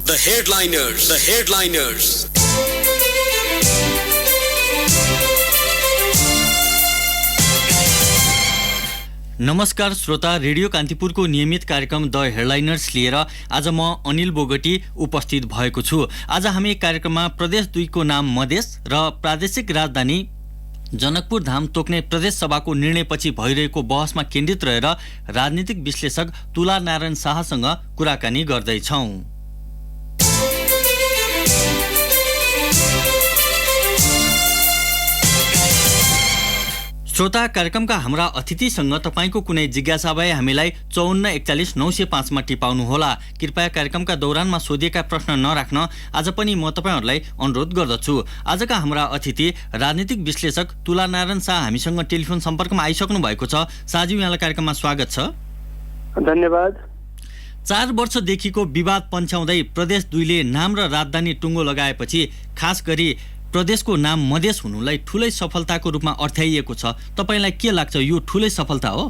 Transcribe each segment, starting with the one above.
The headliners. The headliners. नमस्कार श्रोता, radio कान्तिपुरको नियमित कार्यक्रम द हेडलाइनर्स लिएर आज म अनिल बोगटी उपस्थित भएको छु। आज हामी कार्यक्रममा प्रदेश 2 को नाम मधेस र प्रादेशिक राजधानी जनकपुर धाम तोक्ने प्रदेश सभाको निर्णयपछि भइरहेको बहसमा केन्द्रित रहेर राजनीतिक विश्लेषक तुला नारायण शाहसँग कुराकानी गर्दैछौं। श्रोता, कार्यक्रमका हाम्रा अतिथिसँग तपाईको कुनै जिज्ञासा भए हामीलाई 5441 905 मा टिपाउनुहोला। कृपया कार्यक्रमका दौरानमा सोधिएका प्रश्न नराख्न आज पनि म तपाईहरुलाई अनुरोध गर्दछु। आजका हाम्रा अतिथि राजनीतिक विश्लेषक तुला नारायण शाह हामीसँग टेलिफोन सम्पर्कमा आइसक्नु भएको छ। शाहजी, यहाँलाई कार्यक्रममा स्वागत छ। धन्यवाद। 4 वर्षदेखिको विवाद पन्छाउँदै प्रदेश 2 ले नाम र राजधानी टुङ्गो लगाएपछि खास गरी प्रदेशको नाम मधेस हुनुलाई ठूलै सफलताको रूपमा अर्थ्याइएको छ। तपाईलाई के लाग्छ, यो ठूलै सफलता हो?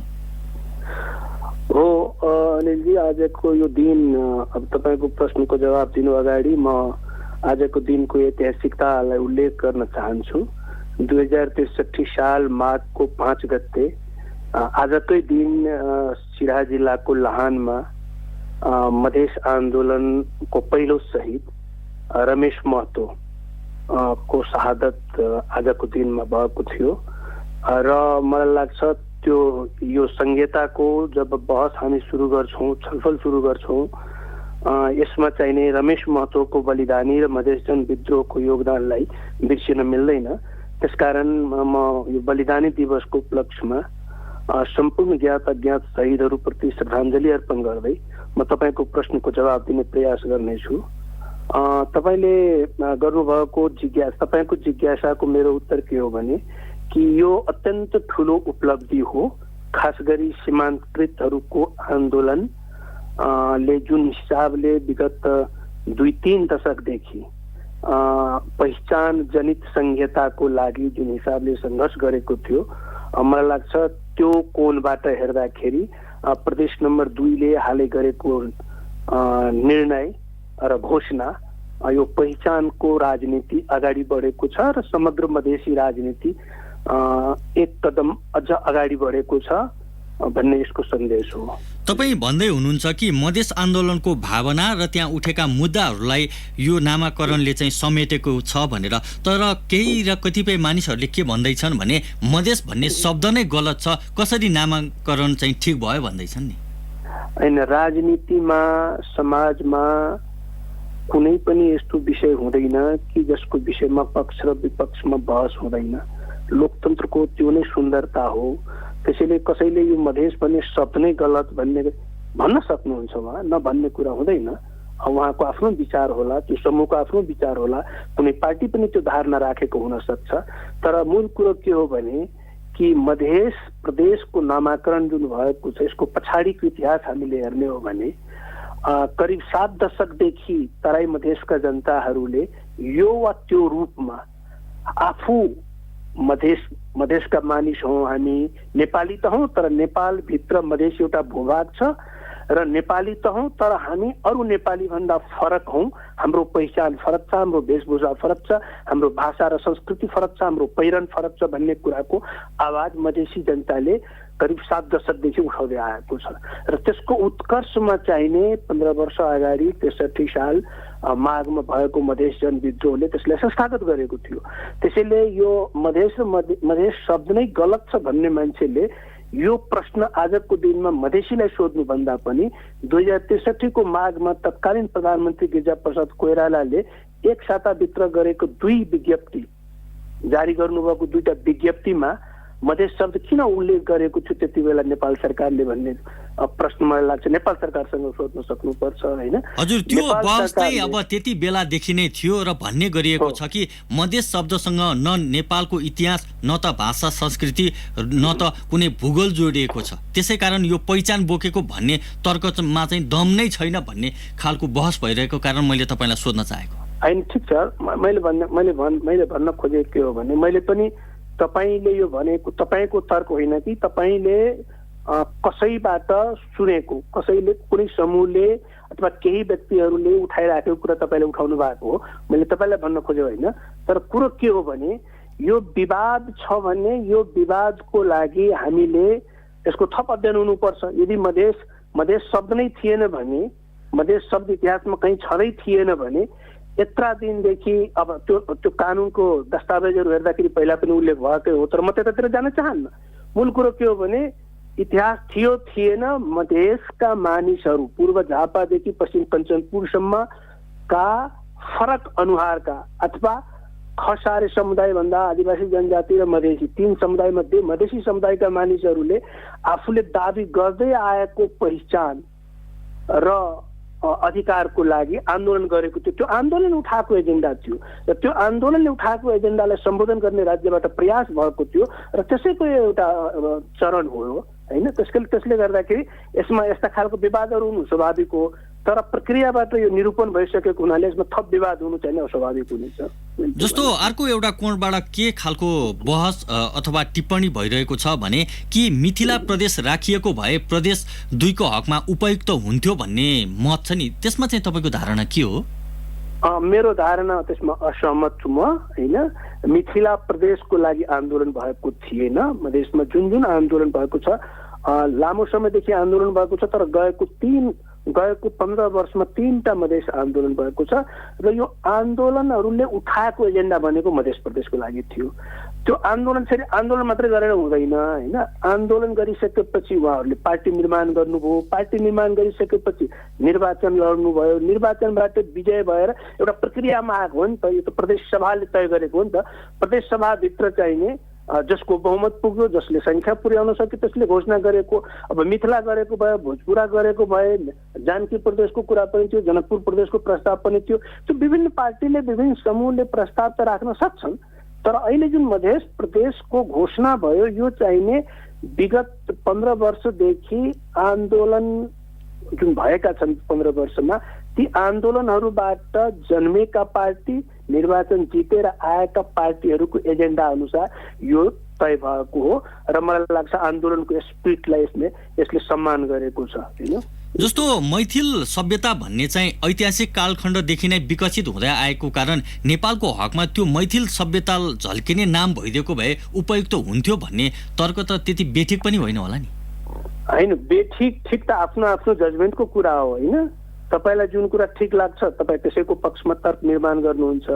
अनिलजी, आजको यो दिन, अब तपाईको प्रश्नको जवाब दिनु अगाडि म आजको दिनको ऐतिहासिकतालाई उल्लेख गर्न चाहन्छु। 2063 साल माघको 5 गते आजकै दिन सिराहा जिल्लाको लाहानमा मधेस आन्दोलनको पहिलो शहीद रमेश महतो को शहादत आजको दिनमा भएको थियो र मलाई लाग्छ त्यो यो संहिताको जब बहस हामी सुरु गर्छौं, छलफल सुरु गर्छौं, यसमा चाहिने रमेश महतोको बलिदानी र मधेस जन विद्रोहको योगदानलाई बिर्सिन मिल्दैन। त्यसकारण म यो बलिदानी दिवसको उपलक्ष्यमा सम्पूर्ण ज्ञात अज्ञात शहीदहरूप्रति श्रद्धाञ्जली अर्पण गर्दै म तपाईको प्रश्नको जवाब दिने प्रयास गर्नेछु। तपाईले गर्नुभएको तपाईको जिज्ञासाको मेरो उत्तर के हो भने कि यो अत्यन्त ठूलो उपलब्धि हो। खास गरी सीमान्तकृतहरूको आन्दोलन ले जुन हिसाबले विगत 2-3 दशकदेखि पहिचान जनित संहिताको लागि जुन हिसाबले संघर्ष गरेको थियो, मलाई लाग्छ त्यो कोणबाट हेर्दाखेरि प्रदेश नम्बर 2 ले हालै गरेको निर्णय र घोषणा यो पहिचानको राजनीति अगाडि बढेको छ र समग्र मधेसी राजनीति एक कदम अझ अगाडि बढेको छ भन्ने यसको सन्देश हो। तपाई भन्दै हुनुहुन्छ कि मधेस आन्दोलनको भावना र त्यहाँ उठेका मुद्दाहरूलाई यो नामाकरणले चाहिँ समेटेको छ भनेर, तर केही र कतिपय मानिसहरूले के भन्दैछन् भने मधेस भन्ने शब्द नै गलत छ, कसरी नामाकरण चाहिँ ठिक भयो भन्दैछन् नि। हैन, राजनीतिमा समाजमा कुनै पनि यस्तो विषय हुँदैन कि जसको विषयमा पक्ष र विपक्षमा बहस हुँदैन। लोकतन्त्रको त्यो नै सुन्दरता हो। त्यसैले कसैले यो मधेस भन्ने शब्द नै गलत भन्न सक्नुहुन्छ, उहाँ नभन्ने कुरा हुँदैन। उहाँको आफ्नो विचार होला, त्यो समूहको आफ्नो विचार होला, कुनै पार्टी पनि त्यो धारणा राखेको हुन सक्छ। तर मूल कुरो के हो भने कि मधेस प्रदेशको नामाकरण जुन भएको छ, यसको पछाडिको इतिहास हामीले हेर्ने हो भने करिब 7 दशकदेखि तराई मधेसका जनताहरूले यो वा त्यो रूपमा आफू मधेसका मानिस हौं, हामी नेपाली त हौं तर नेपाल भित्र मधेस एउटा भूभाग छ र नेपाली त हौं तर हामी अरू नेपाली भन्दा फरक हौं, हाम्रो पहिचान फरक छ, हाम्रो वेशभूषा फरक छ, हाम्रो भाषा र संस्कृति फरक छ, हाम्रो पहिरन फरक छ भन्ने कुराको आवाज मधेसी जनताले करिब 7 दशकदेखि उठाउँदै आएको छ र त्यसको उत्कर्षमा चाहिने 15 वर्ष अगाडि 63 साल माघमा भएको मधेस जन विद्रोहले त्यसलाई संस्थागत गरेको थियो। त्यसैले यो मधेस र मधेस शब्द नै गलत छ भन्ने मान्छेले यो प्रश्न आजको दिनमा मधेसीलाई सोध्नु भन्दा पनि 2063 को माघमा तत्कालीन प्रधानमन्त्री गिरिजाप्रसाद कोइरालाले एक साताभित्र गरेको 2 विज्ञप्ति जारी गर्नुभएको 2टा विज्ञप्तिमा मधेस शब्द किन उल्लेख गरेको थियो त्यति बेला नेपाल सरकारले भन्ने प्रश्न मलाई लाग्छ नेपाल सरकारसँग सोध्न सक्नुपर्छ, हैन? हजुर, त्यो बहस चाहिँ अब त्यति बेलादेखि नै थियो र भन्ने गरिएको छ कि मधेस शब्दसँग न नेपालको इतिहास, न त भाषा संस्कृति, न त कुनै भूगोल जोडिएको छ। त्यसैकारण यो पहिचान बोकेको भन्ने तर्कमा चाहिँ दम नै छैन भन्ने खालको बहस भइरहेको कारण मैले तपाईलाई सोध्न चाहेको। हैन, ठिक छ। मैले भन्न खोजेको के हो भने मैले पनि तपाईले यो भनेको तपाईको तर्क होइन कि तपाईले कसैबाट सुनेको, कसैले कुनै समूहले अथवा केही व्यक्तिहरूले उठाइराखेको कुरा तपाईँले उठाउनु भएको हो, मैले तपाईँलाई भन्न खोजेँ होइन। तर कुरो के हो भने यो विवाद छ भने यो विवादको लागि हामीले यसको थप अध्ययन हुनुपर्छ। यदि मधेस शब्द नै थिएन भने, मधेस शब्द इतिहासमा कहीँ छँदै थिएन भने यत्रा दिनदेखि अब त्यो कानुनको दस्तावेजहरू हेर्दाखेरि पहिला पनि उल्लेख भएकै हो, तर म त्यतातिर जान चाहन्न। मूल कुरो के हो भने इतिहास थियो थिएन, मधेसका मानिसहरू पूर्व झापादेखि पश्चिम कञ्चनपुरसम्मका फरक अनुहारका अथवा खसारे समुदाय भन्दा आदिवासी जनजाति र मधेसी तीन समुदाय मध्ये मधेसी समुदायका मानिसहरूले आफूले दाबी गर्दै आएको पहिचान र अधिकारको लागि आन्दोलन गरेको थियो। त्यो आन्दोलन उठाएको एजेन्डा थियो र त्यो आन्दोलनले उठाएको एजेन्डालाई सम्बोधन गर्ने राज्यबाट प्रयास भएको थियो र त्यसैको एउटा चरण हो होइन। त्यसले गर्दाखेरि यसमा यस्ता खालको विवादहरू हुनु स्वाभाविक हो, तर प्रक्रियाबाट यो निरूपण भइसकेको हुनाले यसमा थप विवाद हुनु चाहिँ अस्वाभाविक हुनेछ। जस्तो अर्को एउटा कोणबाट के खालको बहस अथवा टिप्पणी भइरहेको छ भने कि मिथिला प्रदेश राखिएको भए प्रदेश 2 को हकमा उपयुक्त हुन्थ्यो भन्ने मत छ नि, त्यसमा चाहिँ तपाईँको धारणा के हो? मेरो धारणा त्यसमा असहमत छु म होइन। मिथिला प्रदेशको लागि आन्दोलन भएको थिएन। मधेसमा जुन आन्दोलन भएको छ, लामो समयदेखि आन्दोलन भएको छ, तर गएको 15 वर्षमा 3टा मधेस आन्दोलन भएको छ र यो आन्दोलनहरूले उठाएको एजेन्डा भनेको मधेस प्रदेशको लागि थियो। त्यो आन्दोलन फेरि आन्दोलन मात्रै गरेर हुँदैन होइन। आन्दोलन गरिसकेपछि उहाँहरूले पार्टी निर्माण गर्नुभयो, पार्टी निर्माण गरिसकेपछि निर्वाचन लड्नुभयो, निर्वाचनबाट विजय भएर एउटा प्रक्रियामा आएको हो नि त। यो त प्रदेश सभाले तय गरेको हो नि त। प्रदेश सभाभित्र चाहिने जसको बहुमत पुग्यो, जसले संख्या पुर्याउन सक्यो त्यसले घोषणा गरेको। अब मिथिला गरेको भए, भोजपुरा गरेको भए, जानकी प्रदेशको कुरा पनि थियो, जनकपुर प्रदेशको प्रस्ताव पनि थियो। त्यो विभिन्न पार्टीले विभिन्न समूहले प्रस्ताव त राख्न सक्छन्, तर अहिले जुन मधेस प्रदेशको घोषणा भयो यो चाहिने विगत 15 वर्षदेखि आन्दोलन जुन भएका छन् 15 वर्षमा ती आन्दोलनहरूबाट जन्मेका पार्टी, निर्वाचन जितेर आएका पार्टीहरूको एजेन्डा अनुसार यो तय भएको हो र मलाई लाग्छ आन्दोलनको स्पिरिटलाई यसले सम्मान गरेको छ हैन। जस्तो मैथिल सभ्यता भन्ने चाहिँ ऐतिहासिक कालखण्डदेखि नै विकसित हुँदै आएको कारण नेपालको हकमा त्यो मैथिल सभ्यता झल्किने नाम भइदिएको भए उपयुक्त हुन्थ्यो भन्ने तर्क त त्यति बेठिक पनि होइन होला नि? होइन, बेठिक त आफ्नो जजमेन्टको कुरा हो होइन। तपाईँलाई जुन कुरा ठिक लाग्छ तपाईँ त्यसैको पक्षमा तर्क निर्माण गर्नुहुन्छ,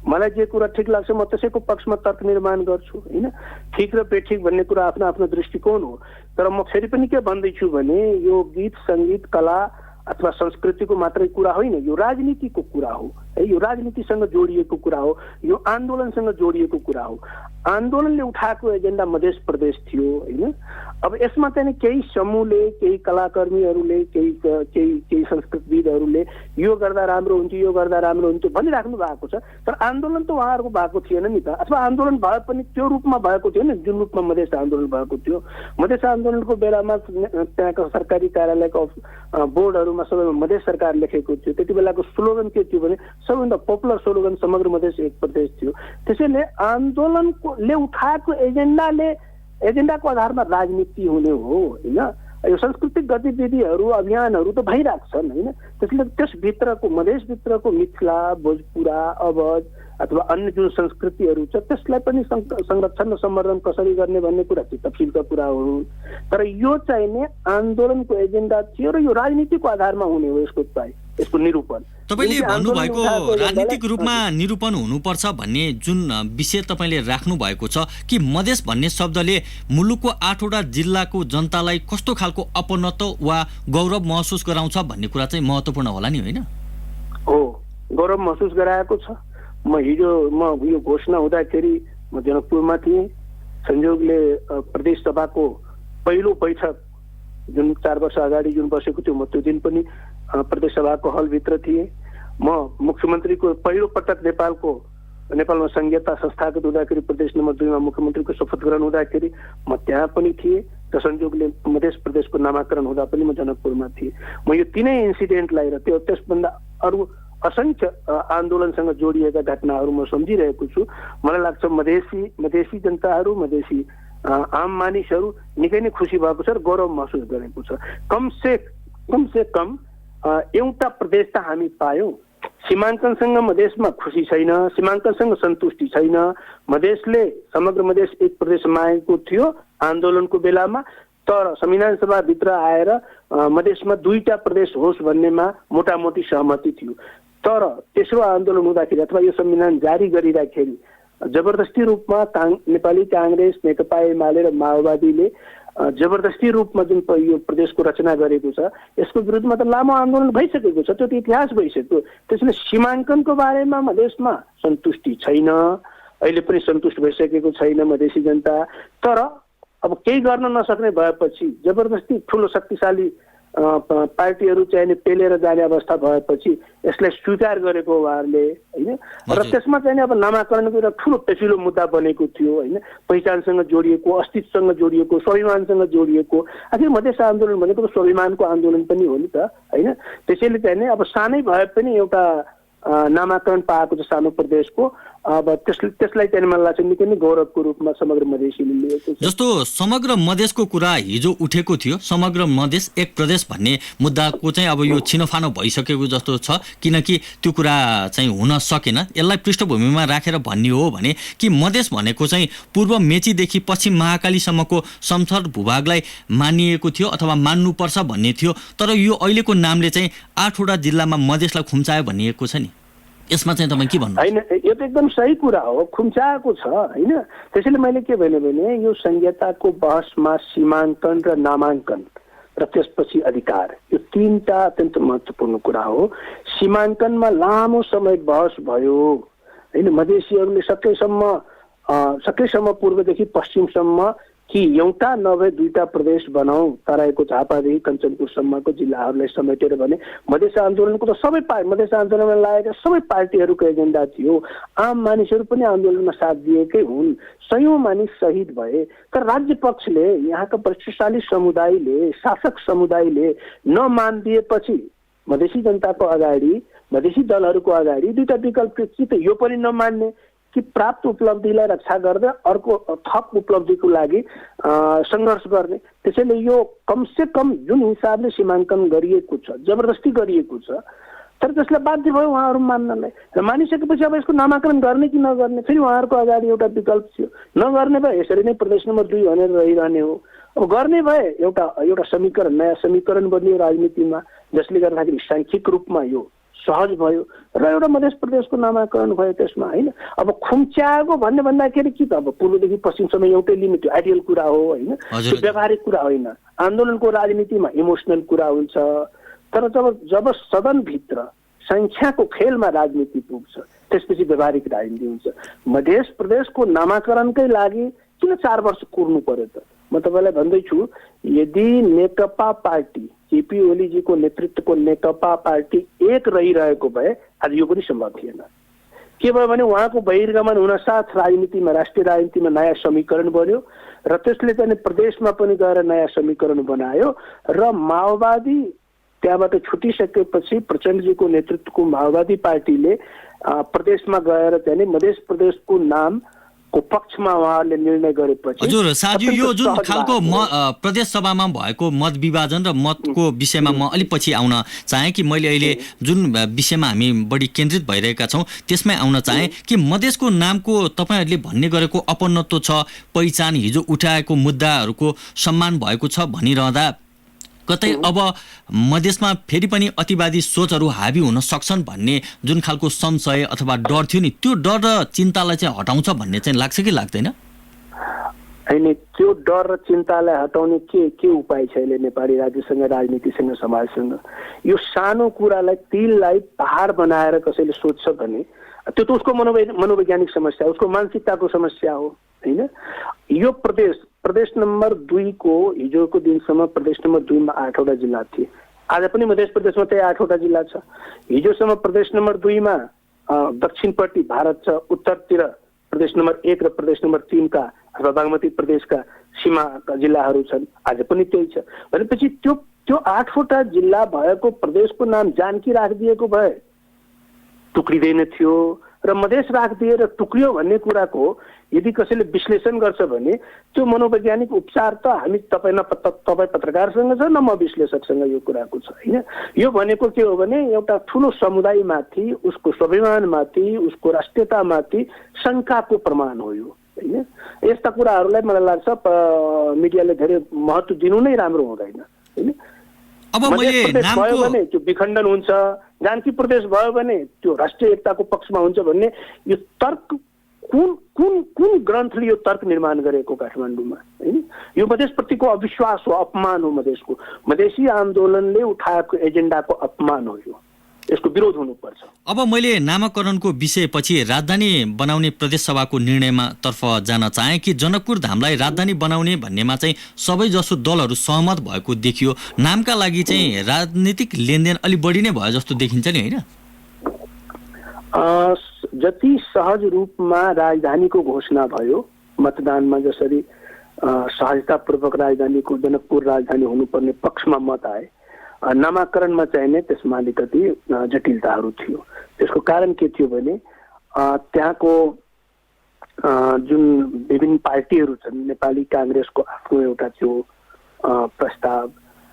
मलाई जे कुरा ठिक लाग्छ म त्यसैको पक्षमा तर्क निर्माण गर्छु होइन। ठिक र बेठिक भन्ने कुरा आफ्नो दृष्टिकोण हो। तर म फेरि पनि के भन्दैछु भने यो गीत सङ्गीत कला अथवा संस्कृतिको मात्रै कुरा होइन, यो राजनीतिको कुरा हो है। यो राजनीतिसँग जोडिएको कुरा हो, यो आन्दोलनसँग जोडिएको कुरा हो। आन्दोलनले उठाएको एजेन्डा मधेस प्रदेश थियो होइन। अब यसमा चाहिँ केही समूहले, केही कलाकर्मीहरूले, केही संस्कृतविदहरूले यो गर्दा राम्रो हुन्थ्यो, यो गर्दा राम्रो हुन्थ्यो भनिराख्नु भएको छ, तर आन्दोलन त उहाँहरूको भएको थिएन नि त। अथवा आन्दोलन भए पनि त्यो रूपमा भएको थिएन जुन रूपमा मधेस आन्दोलन भएको थियो। मधेस आन्दोलनको बेलामा त्यहाँको सरकारी कार्यालयको बोर्डहरूमा सबैमा मधेस सरकार लेखेको थियो। त्यति बेलाको स्लोगन के थियो भने सबैभन्दा पपुलर स्लोगन समग्र मधेस एक प्रदेश थियो। त्यसैले आन्दोलनले उठाएको एजेन्डाको आधारमा राजनीति हुने हो होइन। यो सांस्कृतिक गतिविधिहरू अभियानहरू त भइरहेछन् होइन। त्यसले त्यसभित्रको मधेसभित्रको मिथिला, भोजपुरा, अवध अथवा अन्य जुन संस्कृतिहरू छ त्यसलाई पनि संरक्षण र सम्वर्धन कसरी गर्ने भन्ने कुरा चाहिँ तफसिलका कुरा हो। तर यो चाहिने आन्दोलनको एजेन्डा थियो र यो राजनीतिको आधारमा हुने हो यसको निरूपण। तपाईँले भन्नुभएको राजनीतिक रूपमा निरूपण हुनुपर्छ भन्ने जुन विषय तपाईँले राख्नु भएको छ कि मधेस भन्ने शब्दले मुलुकको 8वटा जिल्लाको जनतालाई कस्तो खालको अपनत्व वा गौरव महसुस गराउँछ भन्ने कुरा चाहिँ महत्त्वपूर्ण होला नि होइन? हो, गौरव महसुस गराएको छ। म यो घोषणा हुँदाखेरि म जनकपुरमा थिएँ। संयोगले प्रदेश सभाको पहिलो बैठक जुन 4 वर्ष अगाडि जुन बसेको थियो म त्यो दिन पनि प्रदेश सभाको हलभित्र थिएँ। म मुख्यमन्त्रीको पहिलो पटक नेपालमा संघीयता संस्थागत हुँदाखेरि प्रदेश नम्बर 2 मा मुख्यमन्त्रीको शपथ ग्रहण हुँदाखेरि म त्यहाँ पनि थिएँ र संयोगले मधेस प्रदेशको नामाकरण हुँदा पनि म जनकपुरमा थिएँ। म यो तीनै इन्सिडेन्टलाई र त्यसभन्दा अरू असंख्य आन्दोलनसँग जोडिएका घटनाहरू म सम्झिरहेको छु। मलाई लाग्छ मधेसी जनताहरू, मधेसी आम मानिसहरू निकै नै खुसी भएको छ र गौरव महसुस गरेको छ। कम से कम एउटा प्रदेश त हामी पायौँ। सीमाङ्कनसँग मधेसमा खुसी छैन, सीमाङ्कनसँग सन्तुष्टि छैन। मधेसले समग्र मधेस एक प्रदेश मागेको थियो आन्दोलनको बेलामा, तर संविधान सभाभित्र आएर मधेसमा 2टा प्रदेश होस् भन्नेमा मोटामोटी सहमति थियो। तर तेस्रो आन्दोलन हुँदाखेरि अथवा यो संविधान जारी गरिँदाखेरि जबरजस्ती रूपमा नेपाली काङ्ग्रेस, नेकपा एमाले र माओवादीले जबरजस्ती रूपमा जुन यो प्रदेशको रचना गरेको छ यसको विरुद्धमा त लामो आन्दोलन भइसकेको छ, त्यो त इतिहास भइसक्यो। त्यसैले सीमाङ्कनको बारेमा मधेसमा सन्तुष्टि छैन, अहिले पनि सन्तुष्ट भइसकेको छैन मधेसी जनता। तर अब केही गर्न नसक्ने भएपछि जबरजस्ती ठुलो शक्तिशाली पार्टीहरू चाहिँ पेलेर जाने अवस्था भएपछि यसलाई स्वीकार गरेको उहाँहरूले होइन। र त्यसमा चाहिँ अब नामाकरणको एउटा ठुलो पेचिलो मुद्दा बनेको थियो होइन, पहिचानसँग जोडिएको, अस्तित्वसँग जोडिएको, स्वाभिमानसँग जोडिएको। आखिर मधेस आन्दोलन भनेको त स्वाभिमानको आन्दोलन पनि हो नि त होइन। त्यसैले चाहिँ अब सानै भए पनि एउटा नामाकरण पाएको छ सानो प्रदेशको, अब त्यसलाई चाहिँ मलाई लाग्छ निकै नै गौरवको रूपमा समग्र मधेसीले लिएको छ। जस्तो समग्र मधेसको कुरा हिजो उठेको थियो, समग्र मधेस एक प्रदेश भन्ने मुद्दाको चाहिँ अब यो छिनोफानो भइसकेको जस्तो छ, किनकि त्यो कुरा चाहिँ हुन सकेन। यसलाई पृष्ठभूमिमा राखेर भन्ने हो भने कि मधेस भनेको चाहिँ पूर्व मेचीदेखि पश्चिम महाकालीसम्मको समथर भूभागलाई मानिएको थियो अथवा मान्नुपर्छ भन्ने थियो, तर यो अहिलेको नामले चाहिँ 8वटा जिल्लामा मधेसलाई खुम्चायो भनिएको छ नि, यसमा चाहिँ तपाईँ के भन्नु? होइन, यो त एकदम सही कुरा हो, खुम्चाएको छ होइन। त्यसैले मैले के भने यो संहिताको बहसमा सीमाङ्कन र नामाङ्कन र त्यसपछि अधिकार, यो 3टा अत्यन्त महत्त्वपूर्ण कुरा हो। सीमाङ्कनमा लामो समय बहस भयो होइन, मधेसीहरूले सकेसम्म पूर्वदेखि पश्चिमसम्म कि एउटा नभए 2टा प्रदेश बनाऊ, तराईको झापादेखि कञ्चनपुरसम्मको जिल्लाहरूलाई समेटेर भने मधेस आन्दोलनको त मधेस आन्दोलनमा लागेका सबै पार्टीहरूको एजेन्डा थियो। आम मानिसहरू पनि आन्दोलनमा साथ दिएकै हुन्, सयौं मानिस शहीद भए। तर राज्य पक्षले, यहाँका प्रतिष्ठित समुदायले, शासक समुदायले नमानिदिएपछि मधेसी जनताको अगाडि, मधेसी दलहरूको अगाडि 2टा विकल्प कि त यो पनि नमान्ने कि प्राप्त उपलब्धिलाई रक्षा गर्दै अर्को थप उपलब्धिको लागि सङ्घर्ष गर्ने। त्यसैले यो कमसे कम जुन हिसाबले सीमाङ्कन गरिएको छ, जबरजस्ती गरिएको छ, तर त्यसलाई बाध्य भयो उहाँहरू मान्नलाई। र मानिसकेपछि अब यसको नामाकरण गर्ने कि नगर्ने, फेरि उहाँहरूको अगाडि एउटा विकल्प थियो। नगर्ने भए यसरी नै प्रदेश नम्बर 2 भनेर रहिरहने हो। अब गर्ने भए एउटा समीकरण, नयाँ समीकरण बनियो राजनीतिमा, जसले गर्दाखेरि साङ्ख्यिक रूपमा यो सहज भयो र एउटा मधेस प्रदेशको नामाकरण भयो त्यसमा होइन। अब खुम्च्याएको भन्दाखेरि कि त अब पूर्वदेखि पश्चिमसम्म एउटै लिमिट आइडियल कुरा हो होइन, त्यो व्यावहारिक कुरा होइन। आन्दोलनको राजनीतिमा इमोसनल कुरा हुन्छ, तर जब सदनभित्र सङ्ख्याको खेलमा राजनीति पुग्छ त्यसपछि व्यावहारिक राजनीति हुन्छ। मधेस प्रदेशको नामाकरणकै लागि किन 4 वर्ष कुर्नु पर्यो त? म तपाईँलाई भन्दैछु, यदि नेकपा पार्टी, केपी ओलीजीको नेतृत्वको नेकपा पार्टी एक रहिरहेको भए आज यो पनि सम्भव थिएन। के भयो भने उहाँको बहिर्गमन हुनसाथ राजनीतिमा, राष्ट्रिय राजनीतिमा नयाँ समीकरण बन्यो र त्यसले चाहिँ प्रदेशमा पनि गएर नयाँ समीकरण बनायो र माओवादी त्यहाँबाट छुटिसकेपछि प्रचण्डजीको नेतृत्वको माओवादी पार्टीले प्रदेशमा गएर चाहिँ मधेस प्रदेशको नाम को पक्षमा उहाँहरूले निर्णय गरेपछि। हजुर साजु, यो जुन खालको प्रदेश सभामा भएको मत विभाजन र मतको विषयमा म अलि पछि आउन चाहेँ कि मैले अहिले जुन विषयमा हामी बढी केन्द्रित भइरहेका छौँ त्यसमै आउन चाहेँ कि मधेसको नामको तपाईँहरूले भन्ने गरेको अपनत्व छ, पहिचान, हिजो उठाएको मुद्दाहरूको सम्मान भएको छ भनिरहँदा कतै अब मधेसमा फेरि पनि अतिवादी सोचहरू हावी हुन सक्छन् भन्ने जुन खालको संशय अथवा डर थियो नि, त्यो डर र चिन्तालाई चाहिँ हटाउँछ भन्ने चाहिँ लाग्छ कि लाग्दैन? होइन, त्यो डर र चिन्तालाई हटाउने के उपाय छ अहिले नेपाली राज्यसँग, राजनीतिसँग, समाजसँग? यो सानो कुरालाई, तिललाई पहाड बनाएर कसैले सोध्छ भने त्यो त उसको मनोवैज्ञानिक समस्या, उसको मानसिकताको समस्या हो होइन। यो प्रदेश नम्बर 2 को हिजोको दिनसम्म प्रदेश नम्बर 2 मा 8वटा जिल्ला थिए, आज पनि मधेस प्रदेशमा त्यही 8वटा जिल्ला छ। हिजोसम्म प्रदेश नम्बर 2 मा दक्षिणपट्टि भारत छ, उत्तरतिर प्रदेश नम्बर 1 र प्रदेश नम्बर 3 का अथवा बागमती प्रदेशका सीमाका जिल्लाहरू छन्, आज पनि त्यही छ। भनेपछि त्यो 8वटा जिल्ला भएको प्रदेशको नाम जानकी राखिदिएको भए टुक्रिँदैन थियो, र मधेस राखिदिएर टुक्रियो भन्ने कुराको यदि कसैले विश्लेषण गर्छ भने त्यो मनोवैज्ञानिक उपचार त हामी तपाईँ पत्रकारसँग छ न म विश्लेषकसँग यो कुराको छ होइन। यो भनेको के हो भने एउटा ठुलो समुदायमाथि उसको स्वाभिमानमाथि उसको राष्ट्रियतामाथि शङ्काको प्रमाण हो यो होइन। यस्ता कुराहरूलाई मलाई लाग्छ मिडियाले धेरै महत्त्व दिनु नै राम्रो हुँदैन होइन। अब मध्य प्रदेश भयो भने त्यो विखण्डन हुन्छ, जानकी प्रदेश भयो भने त्यो राष्ट्रिय एकताको पक्षमा हुन्छ भन्ने यो तर्क कुन ग्रन्थले यो तर्क निर्माण गरेको काठमाडौँमा होइन। यो मधेसप्रतिको अविश्वास हो, अपमान हो मधेसको। मधेसी आन्दोलनले उठाएको एजेन्डाको अपमान हो यो, यसको विरोध हुनुपर्छ। अब मैले नामाकरणको विषयपछि राजधानी बनाउने प्रदेश सभाको निर्णयमा तर्फ जान चाहे कि जनकपुर धामलाई राजधानी बनाउने भन्नेमा चाहिँ सबैजसो दलहरू सहमत भएको देखियो। नामका लागि चाहिँ राजनीतिक लेनदेन अलि बढी नै भयो जस्तो देखिन्छ नि होइन। जति सहज रूपमा राजधानीको घोषणा भयो मतदानमा, जसरी सहजतापूर्वक राजधानीको जनकपुर राजधानी हुनुपर्ने पक्षमा मत आए, नामाकरणमा चाहिने त्यसमा अलिकति जटिलताहरू थियो। त्यसको कारण के थियो भने त्यहाँको जुन विभिन्न पार्टीहरू छन्, नेपाली काङ्ग्रेसको आफ्नो एउटा थियो प्रस्ताव,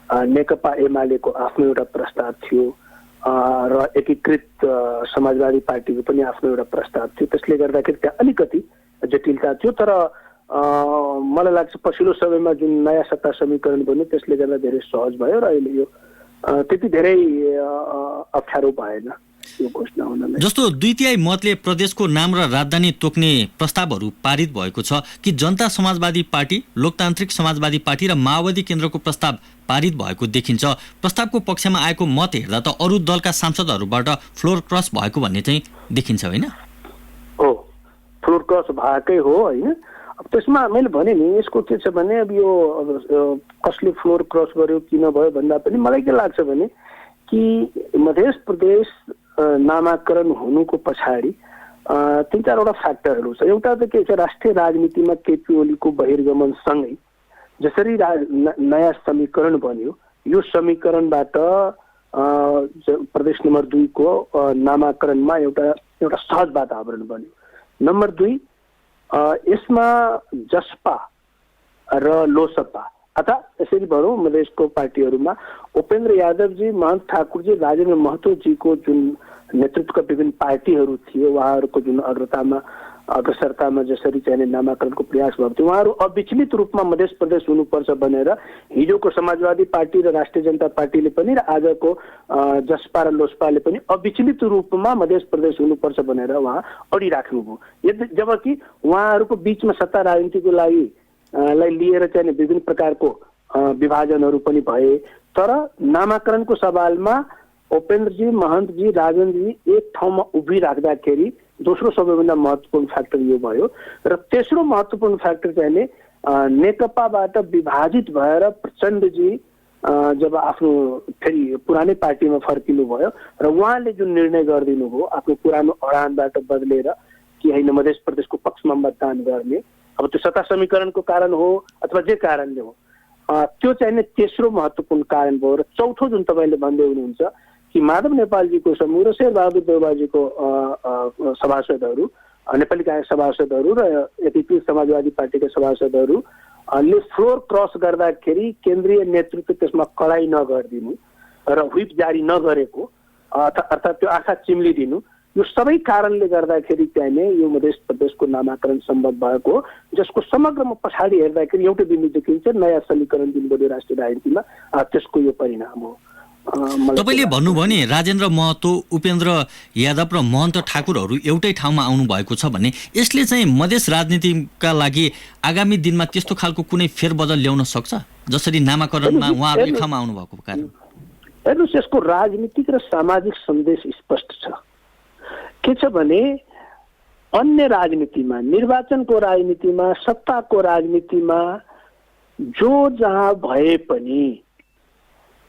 नेकपा एमालेको आफ्नो एउटा प्रस्ताव थियो र एकीकृत समाजवादी पार्टीको पनि आफ्नो एउटा प्रस्ताव थियो। त्यसले गर्दाखेरि त्यहाँ अलिकति जटिलता थियो। तर मलाई लाग्छ पछिल्लो समयमा जुन नयाँ सत्ता समीकरण बन्यो त्यसले गर्दा धेरै सहज भयो र अहिले यो त्यति धेरै अप्ठ्यारो भएन यो घोषणा हुनलाई। जस्तो 2/3 मतले प्रदेशको नाम र राजधानी तोक्ने प्रस्तावहरू पारित भएको छ कि जनता समाजवादी पार्टी, लोकतान्त्रिक समाजवादी पार्टी र माओवादी केन्द्रको प्रस्ताव पारित भएको देखिन्छ। प्रस्तावको पक्षमा आएको मत हेर्दा त अरू दलका सांसदहरूबाट फ्लोर क्रस भएको भन्ने चाहिँ देखिन्छ होइन। हो, फ्लोर क्रस भएकै हो होइन। अब त्यसमा मैले भने नि यसको के छ भने अब यो कसले फ्लोर क्रस गर्यो किन भयो भन्दा पनि मलाई के लाग्छ भने कि मध्य प्रदेश नामाकरण हुनुको पछाडि 3-4वटा फ्याक्टरहरू छ। एउटा त के छ, राष्ट्रिय राजनीतिमा केपी ओलीको बहिर्गमन सँगै जसरी नयाँ समीकरण बन्यो, यो समीकरणबाट प्रदेश नम्बर 2 को नामाकरणमा एउटा सहज वातावरण बन्यो। नम्बर 2 यसमा जसपा र लोसपा अथवा यसरी भनौँ मधेसको पार्टीहरूमा उपेन्द्र यादवजी, महन्त ठाकुरजी, राजेन्द्र महतोजीको जुन नेतृत्वका विभिन्न पार्टीहरू थिए, उहाँहरूको जुन अग्रसरतामा जसरी चाहिने नामाकरणको प्रयास भएको थियो, उहाँहरू अविचलित रूपमा मध्य प्रदेश हुनुपर्छ भनेर हिजोको समाजवादी पार्टी र राष्ट्रिय जनता पार्टीले पनि र आजको जसपा र लोसपाले पनि अविचलित रूपमा मध्य प्रदेश हुनुपर्छ भनेर उहाँ अडिराख्नुभयो। जबकि उहाँहरूको बिचमा सत्ता राजनीतिको लागि लिएर चाहिँ विभिन्न प्रकारको विभाजनहरू पनि भए, तर नामाकरणको सवालमा उपेन्द्रजी, महन्तजी, राजेन्द्रजी एक ठाउँमा उभिराख्दाखेरि दोस्रो सबैभन्दा महत्त्वपूर्ण फ्याक्टर यो भयो। र तेस्रो महत्त्वपूर्ण फ्याक्टर चाहिँ नेकपाबाट विभाजित भएर प्रचण्डजी जब आफ्नो फेरि पुरानै पार्टीमा फर्किनु भयो र उहाँले जुन निर्णय गरिदिनु भयो आफ्नो पुरानो अडानबाट बदलेर कि होइन मध्य प्रदेशको पक्षमा मतदान गर्ने, अब त्यो सत्ता समीकरणको कारण हो अथवा जे कारणले हो, त्यो चाहिँ तेस्रो महत्त्वपूर्ण कारण भयो। र चौथो जुन तपाईँले भन्दै हुनुहुन्छ कि माधव नेपालजीको समूह र शेरबहादुर देउवाजीको सभासदहरू, नेपाली काङ्ग्रेस सभासदहरू र एकीकृत समाजवादी पार्टीका सभासदहरूले फ्लोर क्रस गर्दाखेरि केन्द्रीय नेतृत्व त्यसमा कडाई नगरिदिनु र व्हिप जारी नगरेको अर्थात् त्यो आँखा चिम्लिदिनु, यो सबै कारणले गर्दाखेरि चाहिँ यो मध्य प्रदेशको नामाकरण सम्भव भएको, जसको समग्रमा पछाडि हेर्दाखेरि एउटै बिन्दु देखिन्छ, नयाँ समीकरण जुन बन्यो राष्ट्रिय राजनीतिमा, त्यसको यो परिणाम हो। तपाईँले भन्नुभयो नि राजेन्द्र महतो, उपेन्द्र यादव र महन्त ठाकुरहरू एउटै ठाउँमा आउनु भएको छ भन्ने, यसले चाहिँ मधेस राजनीतिका लागि आगामी दिनमा त्यस्तो खालको कुनै फेरबदल ल्याउन सक्छ जसरी नामाकरणमा उहाँहरू एक ठाउँमा आउनु भएको कारण? हेर्नुहोस्, यसको राजनीतिक र सामाजिक सन्देश स्पष्ट छ। के छ भने अन्य राजनीतिमा, निर्वाचनको राजनीतिमा, सत्ताको राजनीतिमा जो जहाँ भए पनि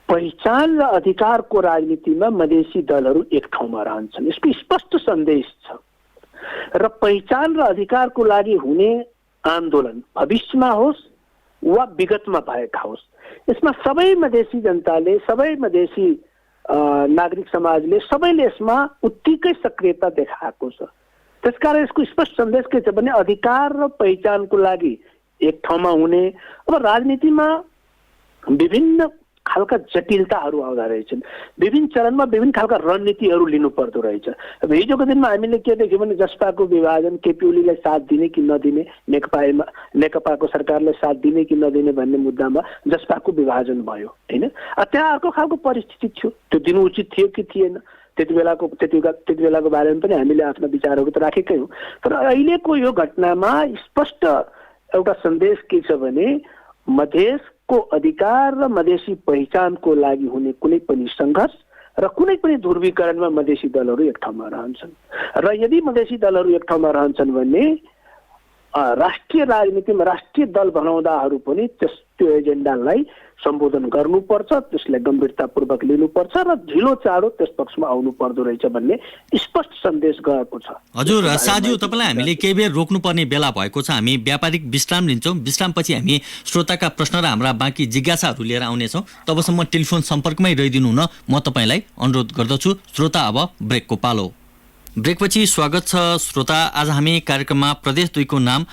पहिचान र अधिकारको राजनीतिमा मधेसी दलहरू एक ठाउँमा रहन्छन्, यसको स्पष्ट सन्देश छ। र पहिचान र अधिकारको लागि हुने आन्दोलन भविष्यमा होस् वा विगतमा भएका होस्, यसमा सबै मधेसी जनताले, सबै मधेसी नागरिक समाजले सबैले यसमा उत्तिकै सक्रियता देखाएको छ। त्यसकारण यसको स्पष्ट सन्देश के छ भने अधिकार र पहिचानको लागि एक ठाउँमा हुने। अब राजनीतिमा विभिन्न खालका जटिलताहरू आउँदा रहेछन्, विभिन्न चरणमा विभिन्न खालका रणनीतिहरू लिनु पर्दो रहेछ। अब हिजोको दिनमा हामीले के देख्यौँ भने जसपाको विभाजन, केपी ओलीलाई साथ दिने कि नदिने, नेकपाको सरकारलाई साथ दिने कि नदिने भन्ने मुद्दामा जसपाको विभाजन भयो होइन। त्यहाँ अर्को खालको परिस्थिति थियो, त्यो दिनु उचित थियो कि थिएन त्यति बेलाको बारेमा पनि हामीले आफ्ना विचारहरू त राखेकै हौँ। तर अहिलेको यो घटनामा स्पष्ट एउटा सन्देश के छ भने मधेसको अधिकार र मधेसी पहिचानको लागि हुने कुनै पनि सङ्घर्ष र कुनै पनि ध्रुवीकरणमा मधेसी दलहरू एक ठाउँमा रहन्छन्। र यदि मधेसी दलहरू एक ठाउँमा रहन्छन् भने राष्ट्रिय राजनीतिमा राष्ट्रिय दल बनाउँदाहरू पनि त्यो एजेन्डालाई सम्बोधन गर्नुपर्छ, त्यसलाई गम्भीरतापूर्वक लिनुपर्छ र ढिलो चाँडो त्यस पक्षमा आउनु पर्दो रहेछ भन्ने स्पष्ट सन्देश गएको छ। हजुर साजु, तपाईँलाई हामीले केही बेर रोक्नुपर्ने बेला भएको छ। हामी व्यापारिक विश्राम लिन्छौँ। विश्रामपछि हामी श्रोताका प्रश्न र हाम्रा बाँकी जिज्ञासाहरू लिएर आउनेछौँ। तबसम्म टेलिफोन सम्पर्कमै रहिदिनु हुन म तपाईँलाई अनुरोध गर्दछु। श्रोता, अब ब्रेकको पालो। ब्रेकपछि स्वागत छ श्रोता। आज हामी कार्यक्रममा प्रदेश 2 को नाम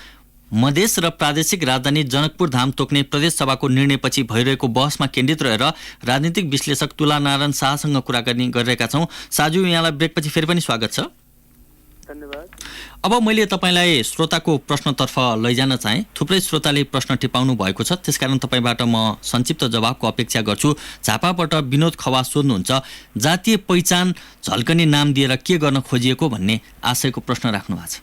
मधेस र प्रादेशिक राजधानी जनकपुर धाम तोक्ने प्रदेश सभाको निर्णयपछि भइरहेको बहसमा केन्द्रित रहेर राजनीतिक विश्लेषक तुलानारायण शाहसँग कुराकानी गरिरहेका छौँ। साजु, यहाँलाई ब्रेकपछि फेरि पनि स्वागत छ। धन्यवाद। अब मैले तपाईँलाई श्रोताको प्रश्नतर्फ लैजान चाहेँ। थुप्रै श्रोताले प्रश्न टिपाउनु भएको छ, त्यसकारण तपाईँबाट म संक्षिप्त जवाबको अपेक्षा गर्छु। झापाबाट विनोद खवास सोध्नुहुन्छ, जातीय पहिचान झल्कने नाम दिएर के गर्न खोजिएको भन्ने आशयको प्रश्न राख्नु भएको छ।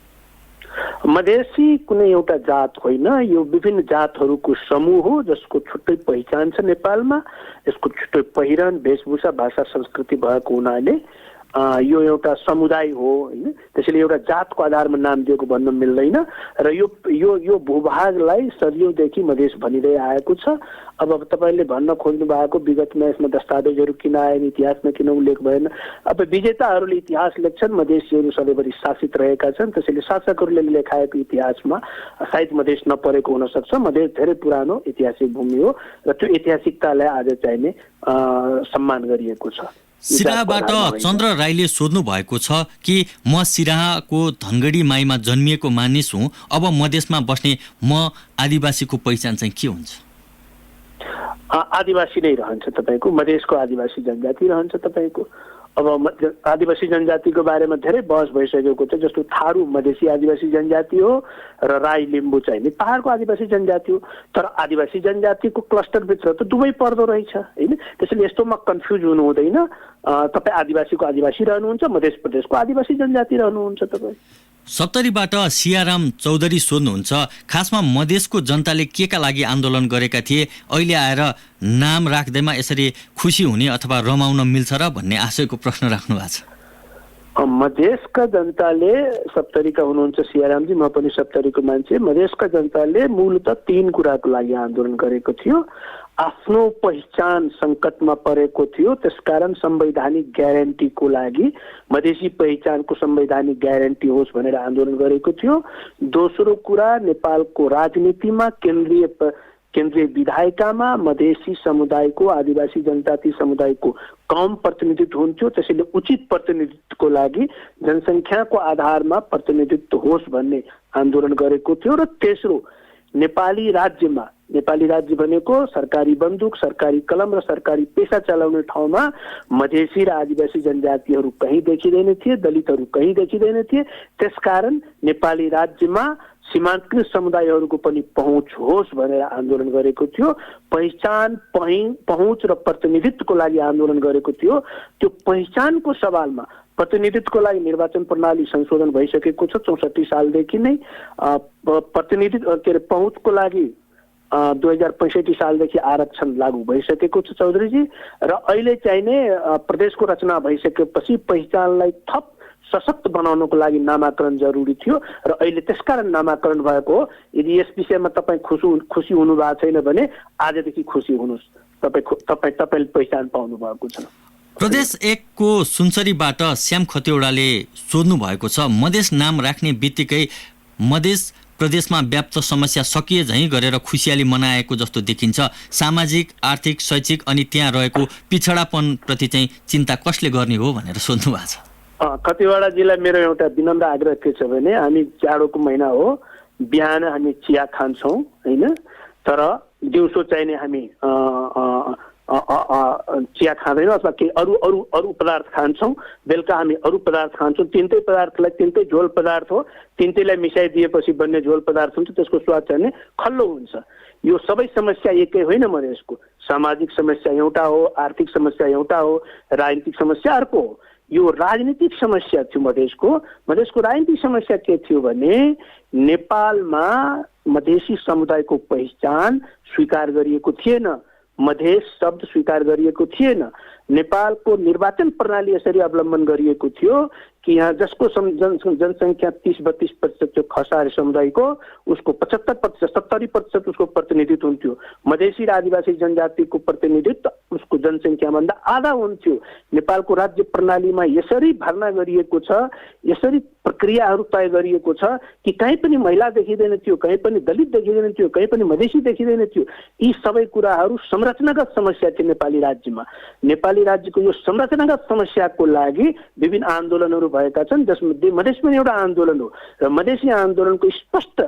मधेसी कुनै एउटा जात होइन, यो विभिन्न जातहरूको समूह हो जसको छुट्टै पहिचान छ नेपालमा। यसको छुट्टै पहिरन, वेशभूषा, भाषा, संस्कृति भएको हुनाले यो एउटा समुदाय हो होइन। त्यसैले एउटा जातको आधारमा नाम दिएको भन्न मिल्दैन र यो भूभागलाई सदियौँदेखि मधेस भनिँदै आएको छ। अब तपाईँले भन्न खोज्नु भएको विगतमा यसमा दस्तावेजहरू किन आएन, इतिहासमा किन उल्लेख भएन। अब विजेताहरूले इतिहास लेख्छन्, मधेसीहरू सधैँभरि शासित रहेका छन्, त्यसैले शासकहरूले लेखाएको इतिहासमा सायद मधेस नपरेको हुनसक्छ। मधेस धेरै पुरानो ऐतिहासिक भूमि हो र त्यो ऐतिहासिकतालाई आज चाहिने सम्मान गरिएको छ। सिराहाबाट चन्द्र राईले सोध्नु भएको छ कि म सिराहाको धनगढी माईमा जन्मिएको मानिस हुँ, अब मधेसमा बस्ने म आदिवासीको पहिचान चाहिँ के हुन्छ? आदिवासी नै रहन्छ तपाईँको, मधेसको आदिवासी जनजाति रहन्छ तपाईँको। अब आदिवासी जनजातिको बारेमा धेरै बहस भइसकेको छ, जस्तो थारू मधेसी आदिवासी जनजाति हो र राई लिम्बू चाहिँ पहाडको आदिवासी जनजाति हो। तर आदिवासी जनजातिको क्लस्टरभित्र त दुवै पर्दो रहेछ होइन। त्यसैले यस्तोमा कन्फ्युज हुनु हुँदैन। तपाईँ आदिवासीको आदिवासी रहनुहुन्छ, मध्य प्रदेशको आदिवासी जनजाति रहनुहुन्छ तपाईँ। सप्तरीबाट सियाराम चौधरी सोध्नुहुन्छ, खासमा मधेसको जनताले के का लागि आन्दोलन गरेका थिए, अहिले आएर नाम राख्दैमा यसरी खुसी हुने अथवा रमाउन मिल्छ र भन्ने आशयको प्रश्न राख्नु भएको छ। मधेसका जनताले, सप्तरीका हुनुहुन्छ सियारामजी, म पनि सप्तरीको मान्छे, मधेसका जनताले मूलतः 3 कुराको लागि आन्दोलन गरेको थियो। आफ्नो पहिचान सङ्कटमा परेको थियो, त्यसकारण संवैधानिक ग्यारेन्टीको लागि मधेसी पहिचानको संवैधानिक ग्यारेन्टी होस् भनेर आन्दोलन गरेको थियो। दोस्रो कुरा, नेपालको राजनीतिमा केन्द्रीय विधायिकामा मधेसी समुदायको, आदिवासी जनजाति समुदायको कम प्रतिनिधित्व हुन्थ्यो, त्यसैले उचित प्रतिनिधित्वको लागि जनसङ्ख्याको आधारमा प्रतिनिधित्व होस् भन्ने आन्दोलन गरेको थियो। र तेस्रो, नेपाली राज्य भनेको सरकारी बन्दुक, सरकारी कलम र सरकारी पेसा चलाउने ठाउँमा मधेसी र आदिवासी जनजातिहरू कहीँ देखिँदैन थिए, दलितहरू कहीँ देखिँदैन थिए। त्यसकारण नेपाली राज्यमा सीमान्तकृत समुदायहरूको पनि पहुँच होस् भनेर आन्दोलन गरेको थियो। पहिचान, पहुँच र प्रतिनिधित्वको लागि आन्दोलन गरेको थियो। त्यो पहिचानको सवालमा प्रतिनिधित्वको लागि निर्वाचन प्रणाली संशोधन भइसकेको छ 64 सालदेखि नै। पहुँचको लागि 2065 सालदेखि आरक्षण लागू भइसकेको छ चौधरीजी। र अहिले चाहिने प्रदेशको रचना भइसकेपछि पहिचानलाई थप सशक्त बनाउनको लागि नामाकरण जरुरी थियो र अहिले त्यसकारण नामाकरण भएको हो। यदि यस विषयमा तपाईँ खुसी हुनु भएको छैन भने आजदेखि खुसी हुनुहोस्, तपाईँले पहिचान पाउनु भएको छ। प्रदेश 1 को सुनसरीबाट श्याम खतिवडाले सोध्नु भएको छ, मधेस नाम राख्ने बित्तिकै मधेस प्रदेशमा व्याप्त समस्या सकिए झैँ गरेर खुसियाली मनाएको जस्तो देखिन्छ। सामाजिक, आर्थिक, शैक्षिक अनि त्यहाँ रहेको पिछडापन प्रति चाहिँ चिन्ता कसले गर्ने हो भनेर सोध्नु भएको छ। कतिवटाजीलाई मेरो एउटा विनम्र आग्रह के छ भने हामी जाडोको महिना हो, बिहान हामी चिया खान्छौँ होइन, तर दिउँसो चाहिने हामी चिया खाँदैनौँ अथवा केही अरू अरू अरू पदार्थ खान्छौँ। बेलुका हामी अरू पदार्थ खान्छौँ। तिनटै पदार्थलाई तिनटै झोल पदार्थ हो, तिनटैलाई मिसाइदिएपछि बन्ने झोल पदार्थ हुन्छ, त्यसको स्वाद चाहिँ खल्लो हुन्छ। यो सबै समस्या एकै होइन मधेसको। सामाजिक समस्या एउटा हो, आर्थिक समस्या एउटा हो, राजनीतिक समस्या अर्को हो। यो राजनीतिक समस्या थियो मधेसको। मधेसको राजनीतिक समस्या के थियो भने नेपालमा मधेसी समुदायको पहिचान स्वीकार गरिएको थिएन, मधेस शब्द स्वीकार गरिएको थिएन। नेपालको निर्वाचन प्रणाली यसरी अवलम्बन गरिएको थियो कि यहाँ जसको जनसङ्ख्या 30-32% थियो खसारी समुदायको, उसको 75%, 70% उसको प्रतिनिधित्व हुन्थ्यो। मधेसी र आदिवासी जनजातिको प्रतिनिधित्व उसको जनसङ्ख्याभन्दा आधा हुन्थ्यो। नेपालको राज्य प्रणालीमा यसरी भर्ना गरिएको छ, यसरी प्रक्रियाहरू तय गरिएको छ कि कहीँ पनि महिला देखिँदैन थियो, कहीँ पनि दलित देखिँदैन थियो, कहीँ पनि मधेसी देखिँदैन थियो। यी सबै कुराहरू संरचनागत समस्या थियो नेपाली राज्यमा। नेपाली राज्यको यो संरचनागत समस्याको लागि विभिन्न आन्दोलनहरू भएका छन्, जसमध्ये मधेस पनि एउटा आन्दोलन हो। र मधेसी आन्दोलनको स्पष्ट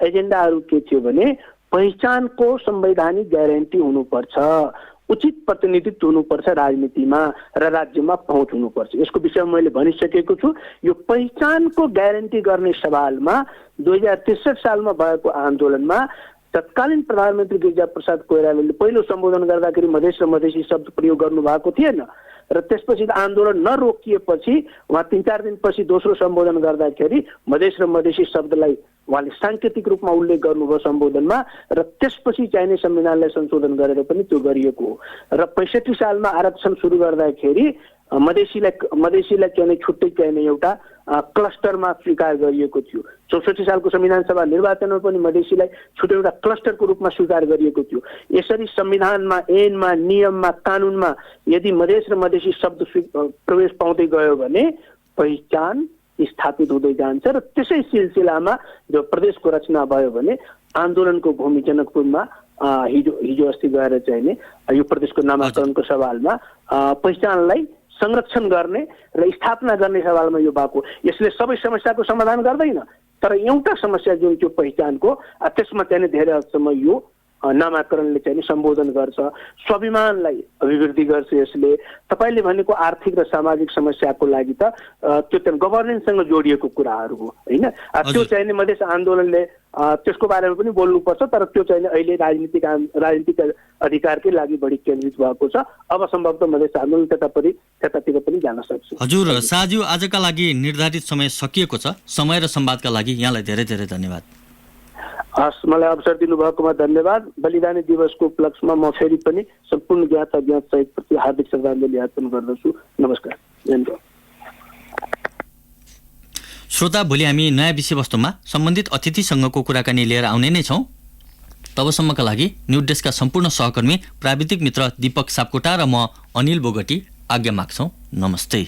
एजेन्डाहरू के थियो भने पहिचानको संवैधानिक ग्यारेन्टी हुनुपर्छ, उचित प्रतिनिधित्व हुनुपर्छ राजनीतिमा र राज्यमा पहुँच हुनुपर्छ। यसको विषयमा मैले भनिसकेको छु। यो पहिचानको ग्यारेन्टी गर्ने सवालमा 2063 सालमा भएको आन्दोलनमा तत्कालीन प्रधानमन्त्री गिरिजाप्रसाद कोइरालाले पहिलो सम्बोधन गर्दाखेरि मधेस र मधेसी शब्द प्रयोग गर्नु भएको थिएन र त्यसपछि आन्दोलन नरोकिएपछि उहाँ 3-4 दिनपछि दोस्रो सम्बोधन गर्दाखेरि मधेस र मधेसी शब्दलाई उहाँले साङ्केतिक रूपमा उल्लेख गर्नुभयो सम्बोधनमा र त्यसपछि चाहिने संविधानलाई संशोधन गरेर पनि त्यो गरिएको हो। र 65 सालमा आरक्षण सुरु गर्दाखेरि मधेसीलाई चाहिने छुट्टै चाहिने एउटा क्लस्टरमा स्वीकार गरिएको थियो। 64 सालको संविधान सभा निर्वाचनमा पनि मधेसीलाई छुट्टै एउटा क्लस्टरको रूपमा स्वीकार गरिएको थियो। यसरी संविधानमा, ऐनमा, नियममा, कानुनमा यदि मधेस र मधेसी शब्द प्रवेश पाउँदै गयो भने पहिचान स्थापित हुँदै जान्छ र त्यसै सिलसिलामा जो प्रदेशको रचना भयो भने आन्दोलनको भूमि जनकपुरमा हिजो अस्ति गएर चाहिने यो प्रदेशको नामाकरणको सवालमा पहिचानलाई संरक्षण गर्ने र स्थापना गर्ने सवालमा यो भएको। यसले सबै समस्याको समाधान गर्दैन, तर एउटा समस्या जुन त्यो पहिचानको त्यसमा चाहिँ धेरै हदसम्म यो नामाकरणले चाहिँ सम्बोधन गर्छ, स्वाभिमानलाई अभिवृद्धि गर्छ। यसले तपाईँले भनेको आर्थिक र सामाजिक समस्याको लागि त त्यो चाहिँ गभर्नेन्ससँग जोडिएको कुराहरू हो होइन। त्यो चाहिँ मधेस आन्दोलनले त्यसको बारेमा पनि बोल्नुपर्छ, तर त्यो चाहिँ अहिले राजनीतिक अधिकारकै लागि बढी केन्द्रित भएको छ। अब सम्भवतः मधेस आन्दोलन त्यतातिर पनि जान सक्छ। हजुर साजु, आजका लागि निर्धारित समय सकिएको छ। समय र संवादका लागि यहाँलाई धेरै धेरै धन्यवाद। हस्, मलाई अवसर दिनुभएकोमा धन्यवाद। बलिदानी दिवसको उपलक्ष्यमा म फेरि पनि सम्पूर्ण ज्ञात अज्ञात सहितप्रति हार्दिक श्रद्धाञ्जली अर्पण गर्दछु। नमस्कार। श्रोता, भोलि हामी नयाँ विषयवस्तुमा सम्बन्धित अतिथिसँगको कुराकानी लिएर आउने नै छौँ। तबसम्मका लागि न्युज डेस्कका सम्पूर्ण सहकर्मी प्राविधिक मित्र दीपक सापकोटा र म अनिल बोगटी आज्ञा माग्छौँ। नमस्ते।